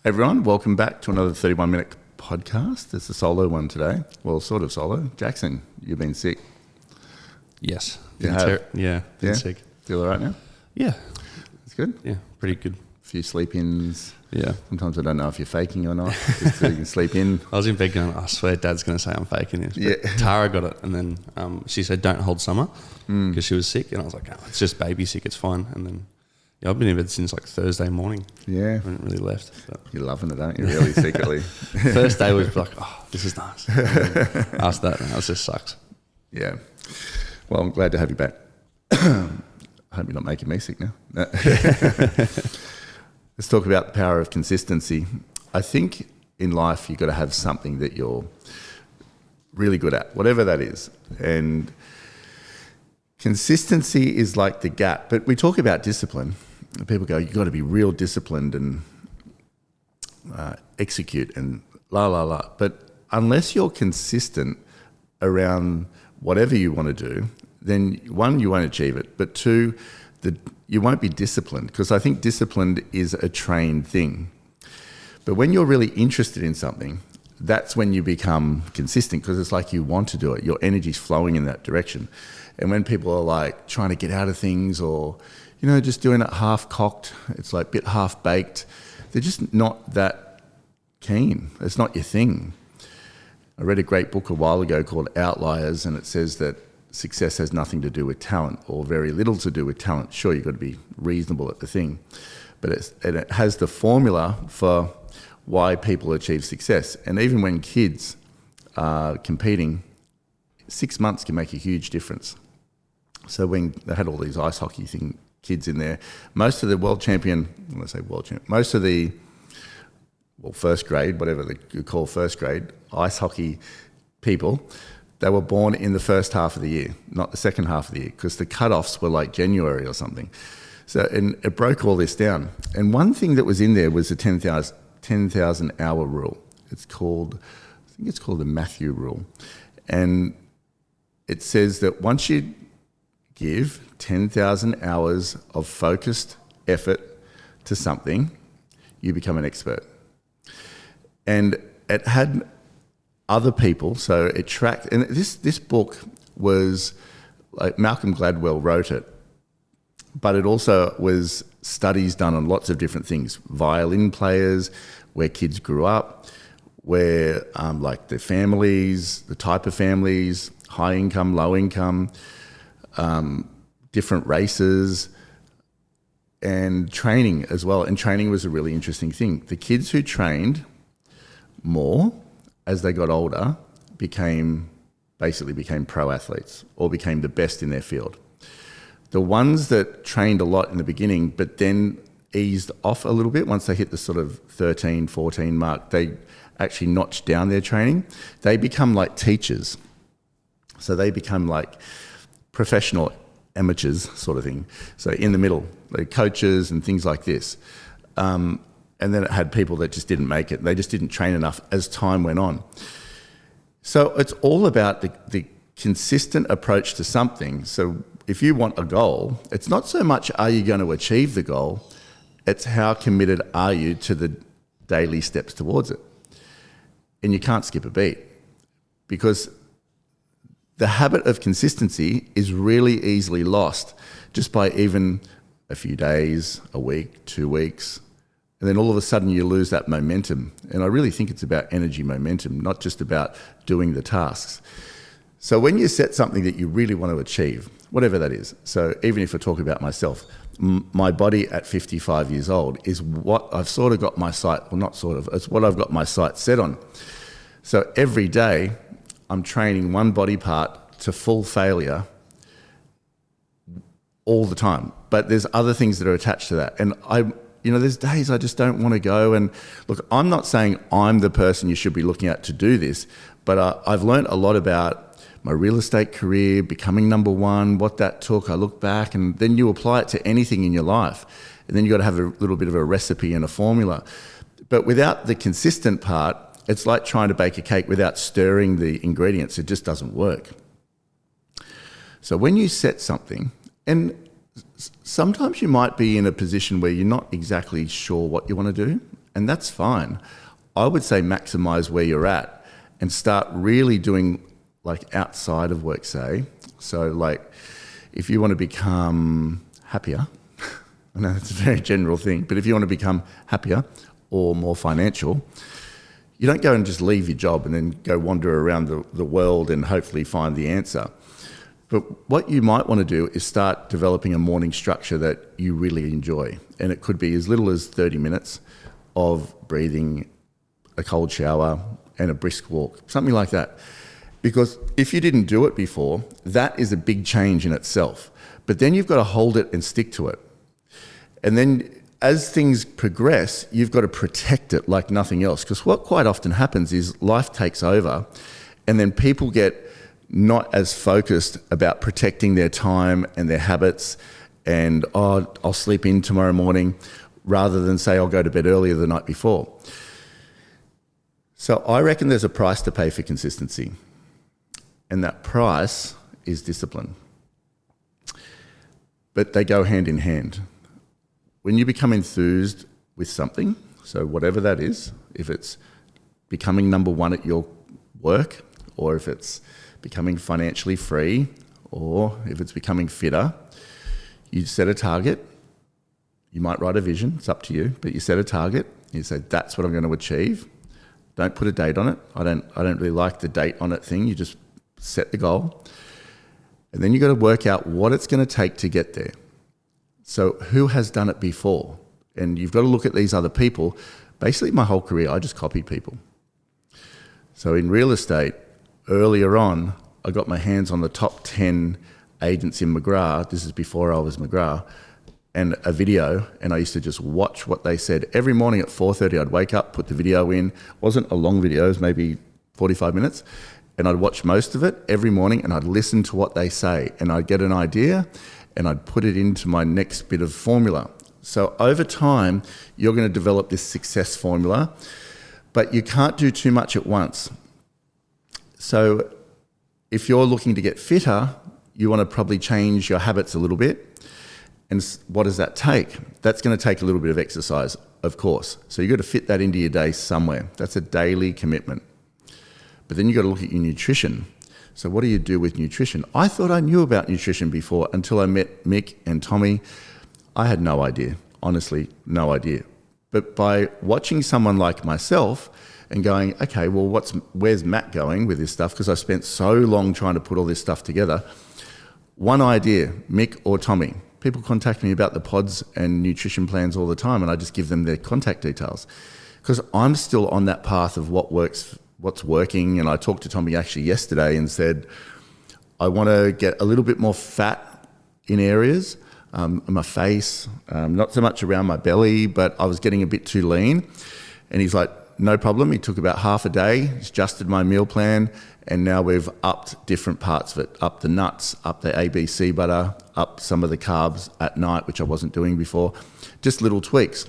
Everyone, welcome back to another 31-minute podcast. It's a solo one today. Well, sort of solo. Jackson, you've been sick. Yes. You have? Been sick. Feel all right now? Yeah. It's good? Yeah, pretty good. A few sleep-ins. Yeah. Sometimes I don't know if you're faking or not, just so you can sleep in. I was in bed going, I swear Dad's going to say I'm faking this. But Yeah. Tara got it, and then she said, don't hold Summer, because she was sick. And I was like, it's just baby sick, it's fine. And then, I've been in bed since like Thursday morning. Yeah. I haven't really left. But You're loving it, aren't you, really, secretly? first day was like, this is nice. After that, it just sucks. Yeah. Well, I'm glad to have you back. I hope you're not making me sick now. No. Let's talk about the power of consistency. I think in life you've got to have something that you're really good at, whatever that is. And consistency is like the gap. But we talk about discipline. People go, you've got to be real disciplined and execute and la, la, la. But unless you're consistent around whatever you want to do, then one, you won't achieve it. But two, you won't be disciplined, because I think disciplined is a trained thing. But when you're really interested in something, that's when you become consistent, because it's like you want to do it. Your energy's flowing in that direction. And when people are like trying to get out of things or, just doing it half-cocked, it's like a bit half-baked, they're just not that keen. It's not your thing. I read a great book a while ago called Outliers, and it says that success has nothing to do with talent, or very little to do with talent. Sure, you've got to be reasonable at the thing, but it has the formula for why people achieve success. And even when kids are competing, 6 months can make a huge difference. So when they had all these ice hockey kids in there, most of the most of the first grade, whatever you call first grade, ice hockey people, they were born in the first half of the year, not the second half of the year, because the cutoffs were like January or something. So, and it broke all this down. And one thing that was in there was the 10,000 hour rule. I think it's called the Matthew rule. And it says that once you give 10,000 hours of focused effort to something, you become an expert. And it had other people, so it tracked, and this book was, like, Malcolm Gladwell wrote it, but it also was studies done on lots of different things, violin players, where kids grew up, where like the families, the type of families, high income, low income, different races, and training as well. And training was a really interesting thing. The kids who trained more as they got older became pro athletes, or became the best in their field. The ones that trained a lot in the beginning but then eased off a little bit once they hit the sort of 13, 14 mark, they actually notched down their training. They become like teachers. So they become like professional amateurs sort of thing. So in the middle, like coaches and things like this. And then it had people that just didn't make it. They just didn't train enough as time went on. So it's all about the consistent approach to something. So if you want a goal, it's not so much are you going to achieve the goal, it's how committed are you to the daily steps towards it. And you can't skip a beat, because the habit of consistency is really easily lost just by even a few days, a week, 2 weeks, and then all of a sudden you lose that momentum. And I really think it's about energy momentum, not just about doing the tasks. So when you set something that you really want to achieve, whatever that is, so even if I talk about myself, my body at 55 years old is what I've sort of got my sight, well, not sort of, it's what I've got my sight set on. So every day I'm training one body part to full failure all the time. But there's other things that are attached to that. And there's days I just don't want to go. And look, I'm not saying I'm the person you should be looking at to do this, but I've learned a lot about my real estate career, becoming number one, what that took. I look back, and then you apply it to anything in your life. And then you've got to have a little bit of a recipe and a formula. But without the consistent part, it's like trying to bake a cake without stirring the ingredients. It just doesn't work. So when you set something, and sometimes you might be in a position where you're not exactly sure what you want to do, and that's fine. I would say maximize where you're at and start really doing like outside of work, say. So like if you want to become happier, I know that's a very general thing, but if you want to become happier or more financial, you don't go and just leave your job and then go wander around the world and hopefully find the answer. But what you might want to do is start developing a morning structure that you really enjoy. And it could be as little as 30 minutes of breathing, a cold shower, and a brisk walk, something like that. Because if you didn't do it before, that is a big change in itself. But then you've got to hold it and stick to it. And then as things progress, you've got to protect it like nothing else. Because what quite often happens is life takes over and then people get not as focused about protecting their time and their habits and, oh, I'll sleep in tomorrow morning, rather than say, I'll go to bed earlier the night before. So I reckon there's a price to pay for consistency. And that price is discipline. But they go hand in hand. When you become enthused with something, so whatever that is, if it's becoming number one at your work, or if it's becoming financially free, or if it's becoming fitter, you set a target. You might write a vision, it's up to you, but you set a target, you say, that's what I'm going to achieve. Don't put a date on it. I don't really like the date on it thing. You just set the goal. And then you've got to work out what it's going to take to get there. So who has done it before? And you've got to look at these other people. Basically, my whole career, I just copied people. So in real estate, earlier on, I got my hands on the top 10 agents in McGrath. This is before I was McGrath. And a video, and I used to just watch what they said. Every morning at 4:30, I'd wake up, put the video in. It wasn't a long video, it was maybe 45 minutes. And I'd watch most of it every morning, and I'd listen to what they say. And I'd get an idea, and I'd put it into my next bit of formula. So over time, you're going to develop this success formula, but you can't do too much at once. So if you're looking to get fitter, you want to probably change your habits a little bit. And what does that take? That's going to take a little bit of exercise, of course. So you've got to fit that into your day somewhere. That's a daily commitment. But then you've got to look at your nutrition. So what do you do with nutrition? I thought I knew about nutrition before until I met Mick and Tommy. I had no idea, honestly, no idea. But by watching someone like myself and going, okay, well, where's Matt going with this stuff? Because I spent so long trying to put all this stuff together. One idea, Mick or Tommy. People contact me about the pods and nutrition plans all the time, and I just give them their contact details because I'm still on that path of what's working. And I talked to Tommy actually yesterday and said, I want to get a little bit more fat in areas, my face, not so much around my belly, but I was getting a bit too lean. And he's like, no problem. He took about half a day, he's adjusted my meal plan, and now we've upped different parts of it, up the nuts, up the ABC butter, up some of the carbs at night, which I wasn't doing before, just little tweaks.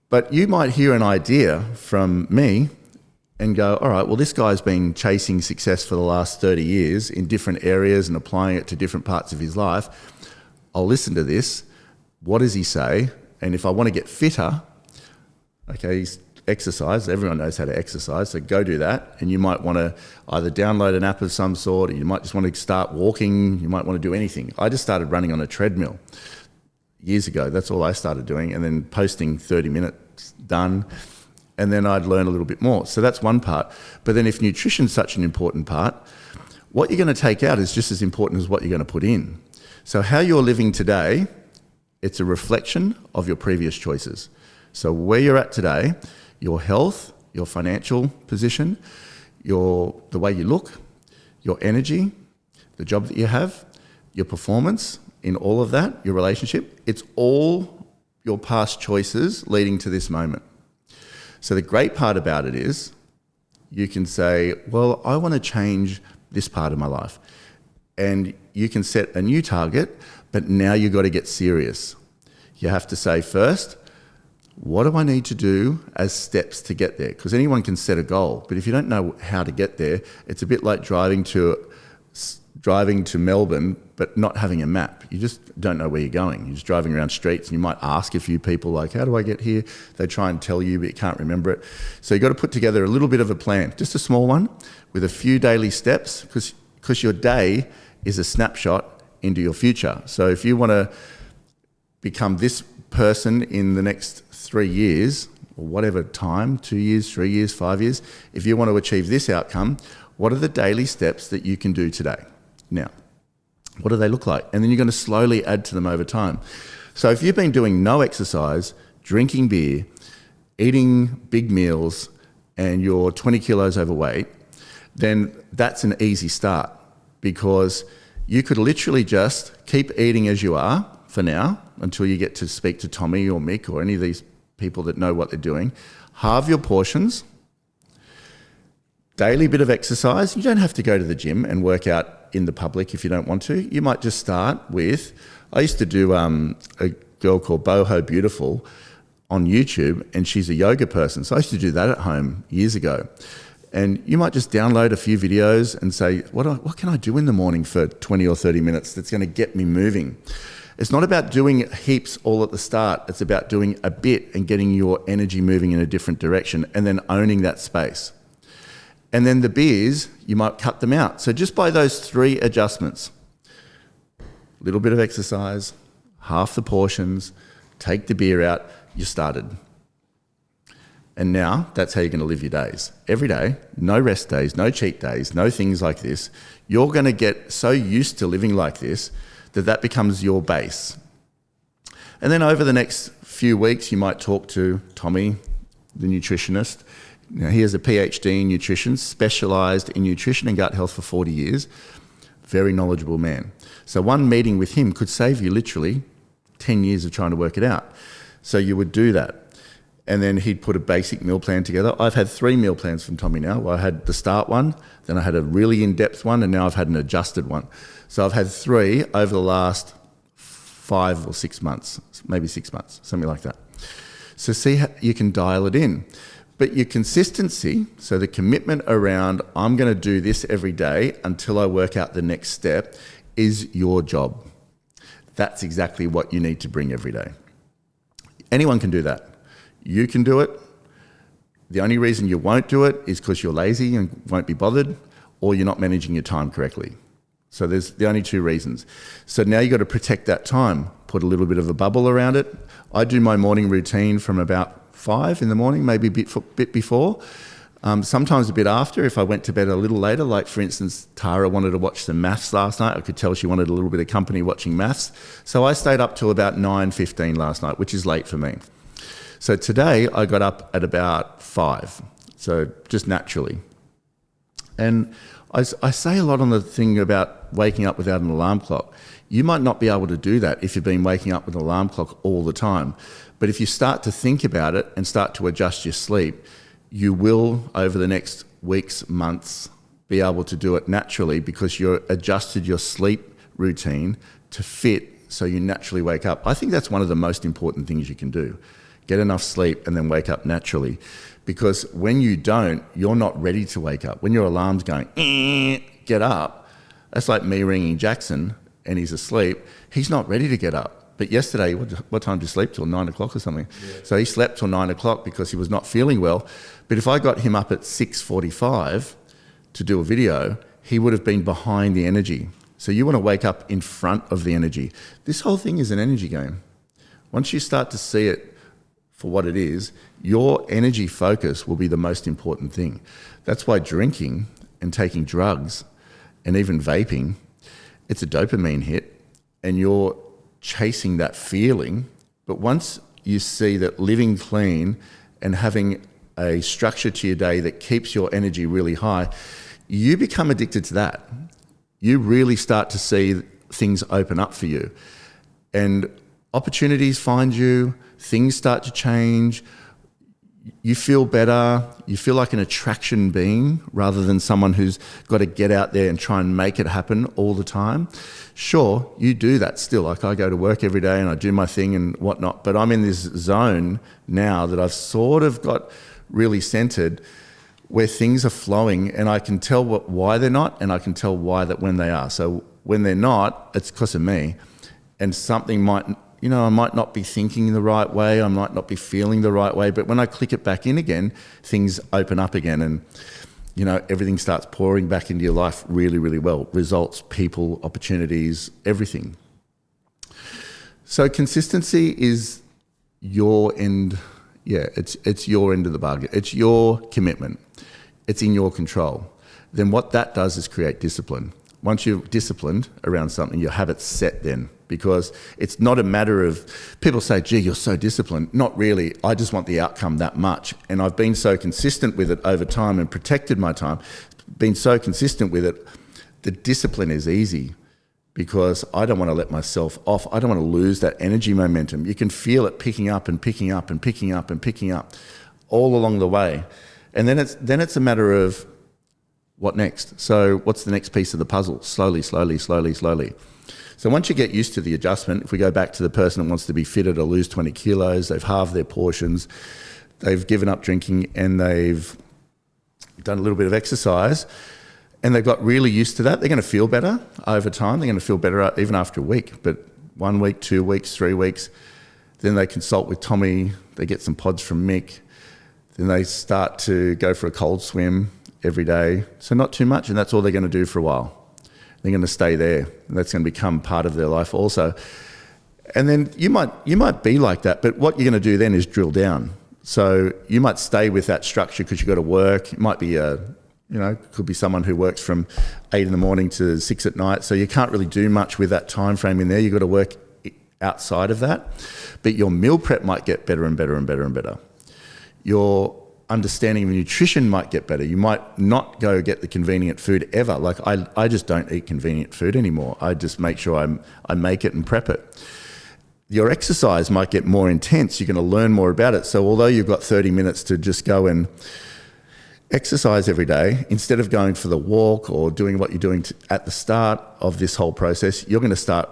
But you might hear an idea from me and go, all right, well, this guy's been chasing success for the last 30 years in different areas and applying it to different parts of his life. I'll listen to this. What does he say? And if I want to get fitter, okay, exercise, everyone knows how to exercise, so go do that. And you might want to either download an app of some sort, or you might just want to start walking, you might want to do anything. I just started running on a treadmill years ago. That's all I started doing, and then posting 30 minutes done, and then I'd learn a little bit more. So that's one part. But then if nutrition's such an important part, what you're going to take out is just as important as what you're going to put in. So how you're living today, it's a reflection of your previous choices. So where you're at today, your health, your financial position, the way you look, your energy, the job that you have, your performance in all of that, your relationship, it's all your past choices leading to this moment. So the great part about it is you can say, well, I want to change this part of my life. And you can set a new target, but now you've got to get serious. You have to say first, what do I need to do as steps to get there? Because anyone can set a goal, but if you don't know how to get there, it's a bit like driving to driving to Melbourne but not having a map. You just don't know where you're going. You're just driving around streets and you might ask a few people like, how do I get here? They try and tell you but you can't remember it. So you've got to put together a little bit of a plan, just a small one with a few daily steps because your day is a snapshot into your future. So if you want to become this person in the next 3 years or whatever time, 2 years, 3 years, 5 years, if you want to achieve this outcome, what are the daily steps that you can do today? Now, what do they look like? And then you're going to slowly add to them over time. So if you've been doing no exercise, drinking beer, eating big meals, and you're 20 kilos overweight, then that's an easy start because you could literally just keep eating as you are for now until you get to speak to Tommy or Mick or any of these people that know what they're doing. Halve your portions, daily bit of exercise. You don't have to go to the gym and work out in the public if you don't want to. You might just start with, I used to do a girl called Boho Beautiful on YouTube, and she's a yoga person. So I used to do that at home years ago. And you might just download a few videos and say, what can I do in the morning for 20 or 30 minutes that's going to get me moving? It's not about doing heaps all at the start. It's about doing a bit and getting your energy moving in a different direction and then owning that space. And then the beers, you might cut them out. So just by those 3 adjustments, a little bit of exercise, half the portions, take the beer out, you started. And now that's how you're going to live your days. Every day, no rest days, no cheat days, no things like this. You're going to get so used to living like this that becomes your base. And then over the next few weeks, you might talk to Tommy, the nutritionist. Now, he has a PhD in nutrition, specialised in nutrition and gut health for 40 years. Very knowledgeable man. So one meeting with him could save you literally 10 years of trying to work it out. So you would do that. And then he'd put a basic meal plan together. I've had 3 meal plans from Tommy now. Well, I had the start one, then I had a really in-depth one, and now I've had an adjusted one. So I've had 3 over the last 5 or 6 months, maybe 6 months, something like that. So see how you can dial it in. But your consistency, so the commitment around, I'm going to do this every day until I work out the next step, is your job. That's exactly what you need to bring every day. Anyone can do that. You can do it. The only reason you won't do it is because you're lazy and won't be bothered, or you're not managing your time correctly. So there's the only 2 reasons. So now you've got to protect that time. Put a little bit of a bubble around it. I do my morning routine from about 5 in the morning, maybe a bit before. Sometimes a bit after if I went to bed a little later. Like for instance, Tara wanted to watch some maths last night. I could tell she wanted a little bit of company watching maths. So I stayed up till about 9:15 last night, which is late for me. So today I got up at about 5, so just naturally. And I say a lot on the thing about waking up without an alarm clock. You might not be able to do that if you've been waking up with an alarm clock all the time. But if you start to think about it and start to adjust your sleep, you will, over the next weeks, months, be able to do it naturally because you've adjusted your sleep routine to fit so you naturally wake up. I think that's one of the most important things you can do. Get enough sleep and then wake up naturally. Because when you don't, you're not ready to wake up. When your alarm's going, get up, that's like me ringing Jackson and he's asleep. He's not ready to get up. But yesterday, what time did you sleep till? 9 o'clock or something? Yeah. So he slept till 9 o'clock because he was not feeling well. But if I got him up at 6:45 to do a video, he would have been behind the energy. So you want to wake up in front of the energy. This whole thing is an energy game. Once you start to see it for what it is, your energy focus will be the most important thing. That's why drinking and taking drugs and even vaping, it's a dopamine hit and you're chasing that feeling. But once you see that living clean and having a structure to your day that keeps your energy really high, you become addicted to that. You really start to see things open up for you and opportunities find you, things start to change, you feel better, you feel like an attraction being rather than someone who's got to get out there and try and make it happen all the time. Sure, you do that still. Like I go to work every day and I do my thing and whatnot, but I'm in this zone now that I've sort of got really centered where things are flowing, and I can tell why they're not, and I can tell why that when they are. So when they're not, it's because of me, and something might, I might not be thinking the right way, I might not be feeling the right way, but when I click it back in again, things open up again, and everything starts pouring back into your life really, really well. Results, people, opportunities, everything. So consistency is your end. Yeah, it's your end of the bargain. It's your commitment. It's in your control. Then what that does is create discipline. Once you're disciplined around something, your habit's set then, because it's not a matter of, people say, gee, you're so disciplined. Not really. I just want the outcome that much. And I've been so consistent with it over time and protected my time, been so consistent with it. The discipline is easy because I don't want to let myself off. I don't want to lose that energy momentum. You can feel it picking up and picking up and picking up and picking up all along the way. And then it's a matter of what next? So what's the next piece of the puzzle? Slowly, slowly, slowly, slowly. So once you get used to the adjustment, if we go back to the person that wants to be fitted or lose 20 kilos, they've halved their portions, they've given up drinking, and they've done a little bit of exercise, and they've got really used to that, they're going to feel better over time. They're going to feel better even after a week, but 1 week, 2 weeks, 3 weeks. Then they consult with Tommy, they get some pods from Mick, then they start to go for a cold swim every day. So not too much, and that's all they're going to do for a while. They're going to stay there, and that's going to become part of their life also. And then you might be like that, but what you're going to do then is drill down. So you might stay with that structure because you've got to work. It might be could be someone who works from 8 in the morning to 6 at night. So you can't really do much with that time frame in there. You've got to work outside of that. But your meal prep might get better and better and better and better. Your understanding of nutrition might get better. You might not go get the convenient food ever. Like I just don't eat convenient food anymore. I just make sure I make it and prep it. Your exercise might get more intense. You're going to learn more about it. So although you've got 30 minutes to just go and exercise every day, instead of going for the walk or doing what you're doing at the start of this whole process, you're going to start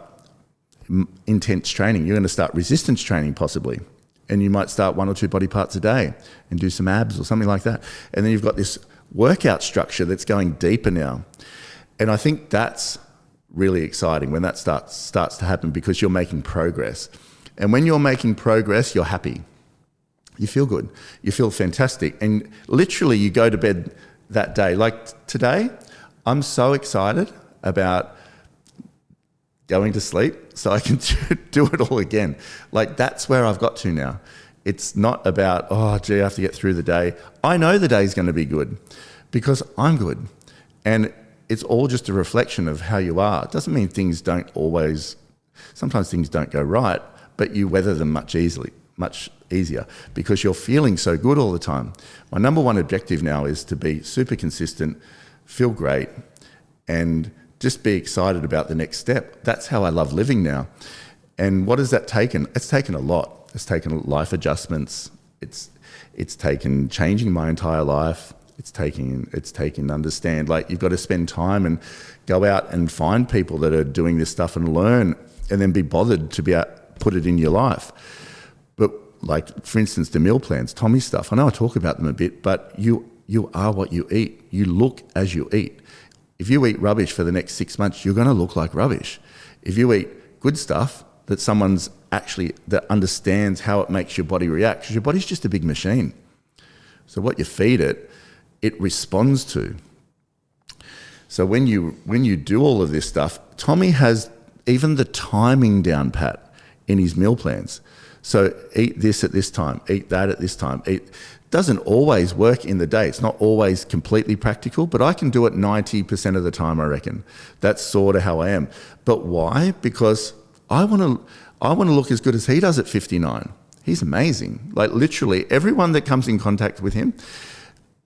intense training. You're going to start resistance training possibly. And you might start 1 or 2 body parts a day and do some abs or something like that. And then you've got this workout structure that's going deeper now. And I think that's really exciting when that starts to happen, because you're making progress. And when you're making progress, you're happy. You feel good. You feel fantastic. And literally you go to bed that day. Like today, I'm so excited about going to sleep so I can do it all again. Like that's where I've got to now. It's not about, I have to get through the day. I know the day's going to be good because I'm good. And it's all just a reflection of how you are. It doesn't mean sometimes things don't go right, but you weather them much easier because you're feeling so good all the time. My number one objective now is to be super consistent, feel great, and just be excited about the next step. That's how I love living now. And what has that taken? It's taken a lot. It's taken life adjustments. It's taken changing my entire life. It's taken understand, like you've got to spend time and go out and find people that are doing this stuff and learn, and then be bothered to be able to put it in your life. But like, for instance, the meal plans, Tommy stuff, I know I talk about them a bit, but you are what you eat. You look as you eat. If you eat rubbish for the next 6 months, you're going to look like rubbish. If you eat good stuff that that understands how it makes your body react, because your body's just a big machine. So what you feed it, it responds to. So when you do all of this stuff, Tommy has even the timing down pat in his meal plans. So eat this at this time, eat that at this time. Doesn't always work in the day. It's not always completely practical, but I can do it 90% of the time, I reckon. That's sort of how I am. But why? Because I want to look as good as he does at 59. He's amazing. Like literally everyone that comes in contact with him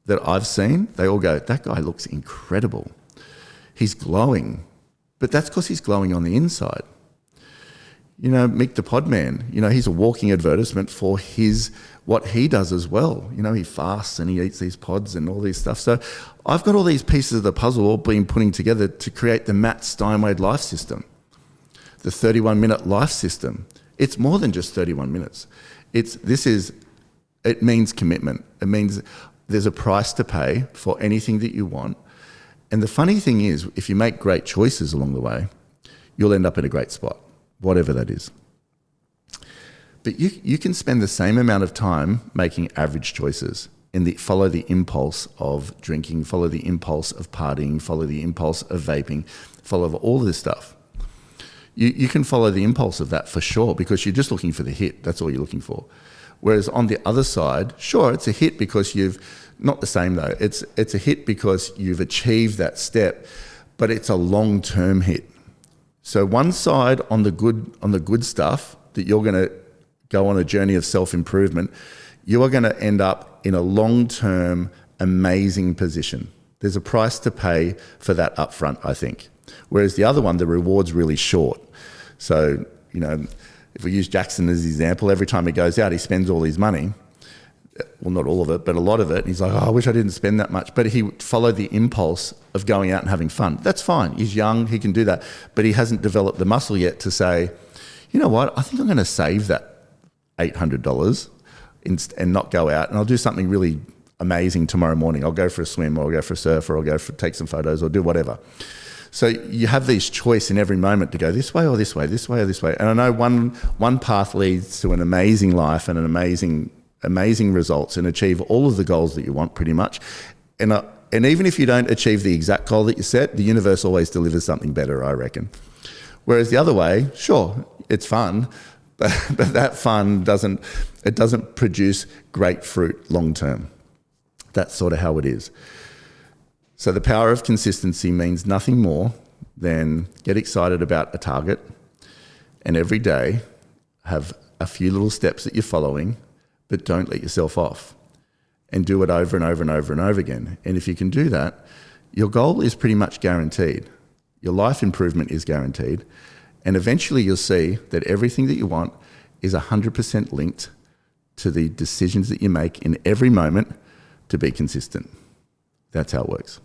that I've seen, they all go, that guy looks incredible. He's glowing. But that's because he's glowing on the inside. Mick the Podman, he's a walking advertisement for what he does as well. He fasts and he eats these pods and all these stuff. So I've got all these pieces of the puzzle all being putting together to create the Matt Steinwade life system, the 31-minute life system. It's more than just 31 minutes. It means commitment. It means there's a price to pay for anything that you want. And the funny thing is, if you make great choices along the way, you'll end up in a great spot, whatever that is. But you can spend the same amount of time making average choices follow the impulse of drinking, follow the impulse of partying, follow the impulse of vaping, follow all of this stuff. You can follow the impulse of that for sure, because you're just looking for the hit. That's all you're looking for. Whereas on the other side, sure, it's a hit because not the same though. It's a hit because you've achieved that step, but it's a long-term hit. So one side on the good stuff that you're going to go on a journey of self-improvement, you are going to end up in a long-term, amazing position. There's a price to pay for that upfront, I think. Whereas the other one, the reward's really short. So, if we use Jackson as an example, every time he goes out, he spends all his money. Well, not all of it, but a lot of it. And he's like, I wish I didn't spend that much. But he followed the impulse of going out and having fun. That's fine. He's young. He can do that. But he hasn't developed the muscle yet to say, you know what? I think I'm going to save that $800 and not go out. And I'll do something really amazing tomorrow morning. I'll go for a swim, or I'll go for a surf, or I'll take some photos, or do whatever. So you have these choice in every moment to go this way or this way, this way or this way. And I know one path leads to an amazing life and an amazing results, and achieve all of the goals that you want pretty much. And even if you don't achieve the exact goal that you set, the universe always delivers something better, I reckon. Whereas the other way, sure, it's fun, but that fun doesn't produce great fruit long term. That's sort of how it is. So the power of consistency means nothing more than get excited about a target, and every day have a few little steps that you're following, but don't let yourself off, and do it over and over and over and over again. And if you can do that, your goal is pretty much guaranteed. Your life improvement is guaranteed. And eventually you'll see that everything that you want is 100% linked to the decisions that you make in every moment to be consistent. That's how it works.